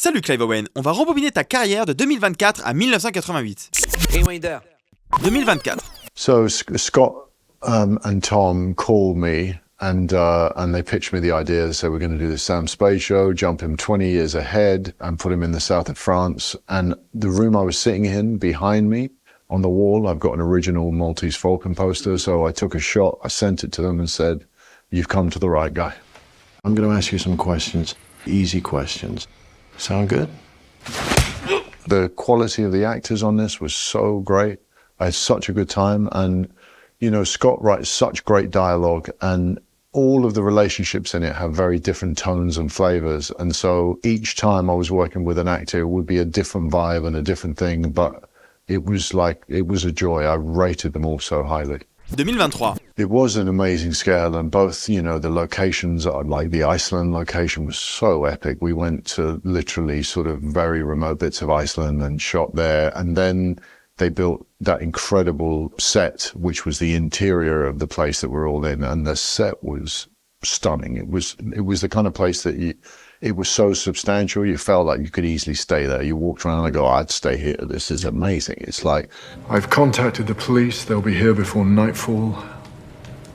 Salut Clive Owen, on va rembobiner ta carrière de 2024 à 1988. Reminder. 2024. So Scott and Tom called me and they pitched me the idea. They said we're going to do the Sam Spade show, jump him 20 years ahead and put him in the south of France. And the room I was sitting in, behind me on the wall, I've got an original Maltese Falcon poster. So I took a shot, I sent it to them and said, "You've come to the right guy." I'm going to ask you some questions, easy questions. Sound good? The quality of the actors on this was so great. I had such a good time. And, you know, Scott writes such great dialogue and all of the relationships in it have very different tones and flavors. And so each time I was working with an actor, it would be a different vibe and a different thing. But it was a joy. I rated them all so highly. 2023. It was an amazing scale, and both, you know, the locations, like the Iceland location was so epic. We went to literally sort of very remote bits of Iceland and shot there. And then they built that incredible set, which was the interior of the place that we're all in. And the set was stunning. It was the kind of place that it was so substantial. You felt like you could easily stay there. You walked around and go, I'd stay here. This is amazing. It's like, I've contacted the police. They'll be here before nightfall.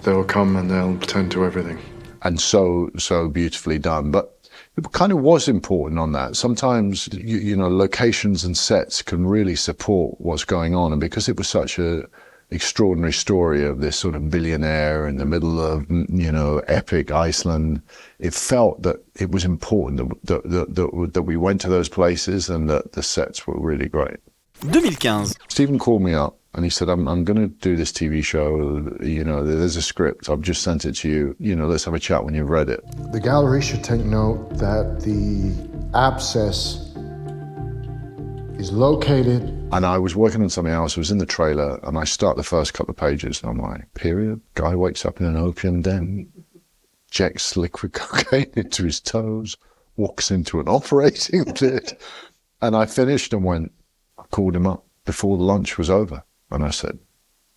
They'll come and they'll attend to everything. and so beautifully done. But it kind of was important on that. Sometimes, you know, locations and sets can really support what's going on. And because it was such a extraordinary story of this sort of billionaire in the middle of, you know, epic Iceland, it felt that it was important that we went to those places and that the sets were really great. 2015. Stephen called me up and he said, I'm going to do this TV show. You know, there's a script. I've just sent it to you. You know, let's have a chat when you've read it. The gallery should take note that the abscess is located. And I was working on something else. I was in the trailer and I start the first couple of pages and I'm like, period? Guy wakes up in an opium den, injects liquid cocaine into his toes, walks into an operating theatre. And I finished and I called him up before the lunch was over. And I said,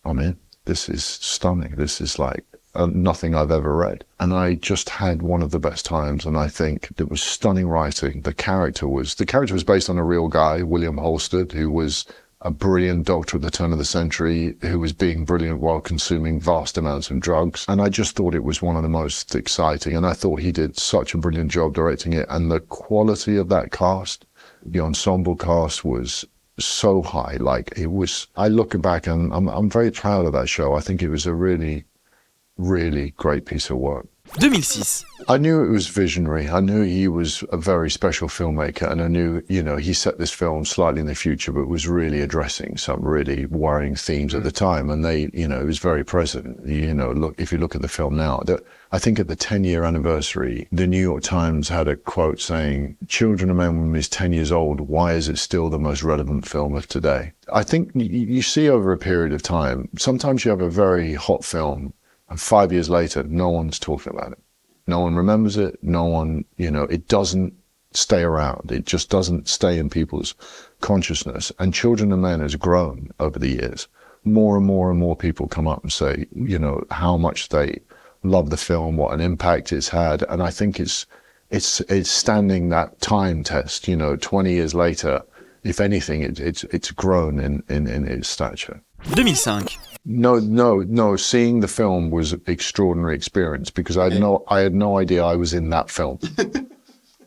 I'm in. This is stunning. This is like nothing I've ever read. And I just had one of the best times. And I think it was stunning writing. The character was based on a real guy, William Halstead, who was a brilliant doctor at the turn of the century, who was being brilliant while consuming vast amounts of drugs. And I just thought it was one of the most exciting. And I thought he did such a brilliant job directing it. And the quality of that cast, the ensemble cast, was so high. Like, it was, I look back and I'm very proud of that show. I think it was a really, really great piece of work. 2006. I knew it was visionary. I knew he was a very special filmmaker, and I knew, you know, he set this film slightly in the future, but was really addressing some really worrying themes at the time. And they, you know, it was very present. You know, look, if you look at the film now, I think at the 10-year anniversary, the New York Times had a quote saying, "Children of Men Women is 10 years old. Why is it still the most relevant film of today?" I think you see over a period of time, sometimes you have a very hot film, and 5 years later, no one's talking about it. No one remembers it. No one, you know, it doesn't stay around. It just doesn't stay in people's consciousness. And Children of Men has grown over the years. More and more and more people come up and say, you know, how much they love the film, what an impact it's had. And I think it's standing that time test, you know, 20 years later. If anything, it's grown in its stature. 2005. No. Seeing the film was an extraordinary experience because I had no idea I was in that film.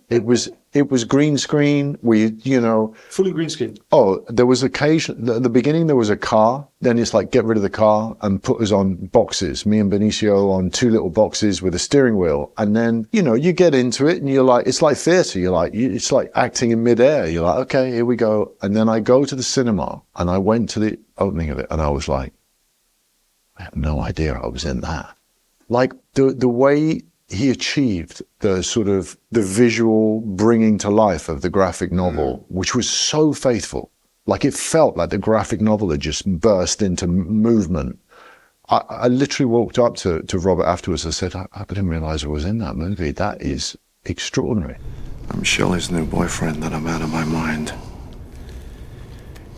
It was green screen. Fully green screen. Oh, there was occasion at the beginning. There was a car. Then it's like, get rid of the car and put us on boxes. Me and Benicio on two little boxes with a steering wheel. And then, you know, you get into it and you're like, it's like theatre. It's like acting in midair. You're like, okay, here we go. And then I go to the cinema and I went to the opening of it and I was like, I had no idea I was in that. Like the way he achieved the sort of the visual bringing to life of the graphic novel, which was so faithful. Like it felt like the graphic novel had just burst into movement. I literally walked up to Robert afterwards and said, I didn't realize I was in that movie. That is extraordinary. I'm Shelley's new boyfriend and I'm out of my mind.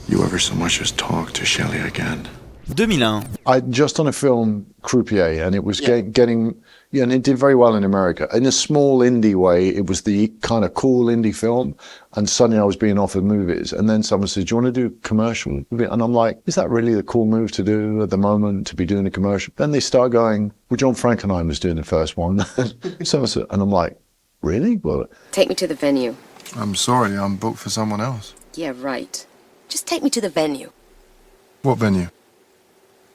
You ever so much as talk to Shelley again? 2001. I just on a film Croupier, and it was getting, yeah, and it did very well in America. In a small indie way, it was the kind of cool indie film, and suddenly I was being offered movies. And then someone said, "Do you want to do commercial?" And I'm like, "Is that really the cool move to do at the moment, to be doing a commercial?" Then they start going, "Well, John Frankenheimer was doing the first one." And I'm like, "Really? Well, Take me to the venue. I'm sorry, I'm booked for someone else. Yeah, right. Just take me to the venue. What venue?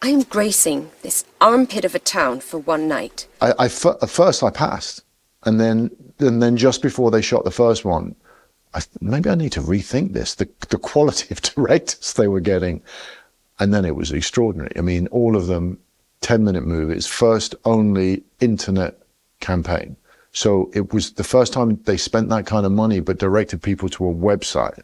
I am gracing this armpit of a town for one night. at first I passed, and then just before they shot the first one, maybe I need to rethink this. The quality of directors they were getting, and then it was extraordinary. I mean, all of them 10-minute movies, first only internet campaign. So it was the first time they spent that kind of money, but directed people to a website,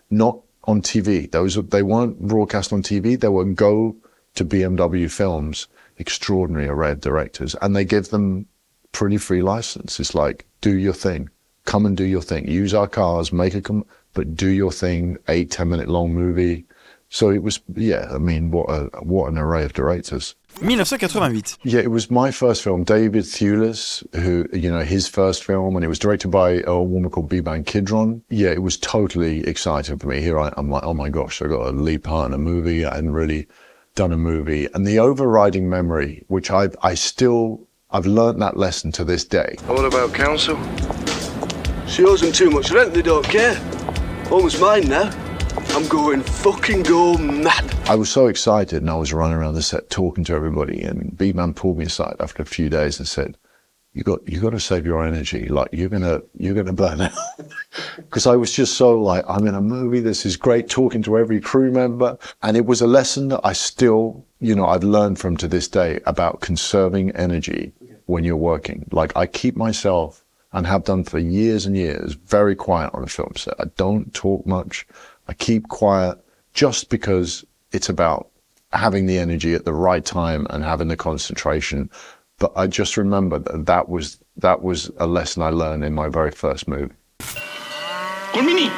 not on TV. They weren't broadcast on TV. They were go to BMW Films, extraordinary array of directors, and they give them pretty free license. It's like, do your thing, come and do your thing, use our cars, but do your thing, 8-10 minute long movie. So it was, yeah, I mean, what an array of directors. 1988. Yeah, it was my first film, David Thewlis, who, you know, his first film, and it was directed by a woman called Biban Kidron. Yeah, it was totally exciting for me. Here I'm like, oh my gosh, I got a lead part in a movie. I hadn't really done a movie. And the overriding memory, which I've learned that lesson to this day. What about council? She owes them too much rent, they don't care. Almost mine now. I'm going fucking go mad. I was so excited, and I was running around the set talking to everybody, and B-Man pulled me aside after a few days and said, you got to save your energy. Like, you're gonna burn out. Because I was just so like, I'm in a movie, this is great, talking to every crew member. And it was a lesson that I still, you know, I've learned from to this day about conserving energy when you're working. Like, I keep myself, and have done for years and years, very quiet on a film set. I don't talk much. I keep quiet just because it's about having the energy at the right time and having the concentration. But I just remember that was a lesson I learned in my very first movie. Konbini!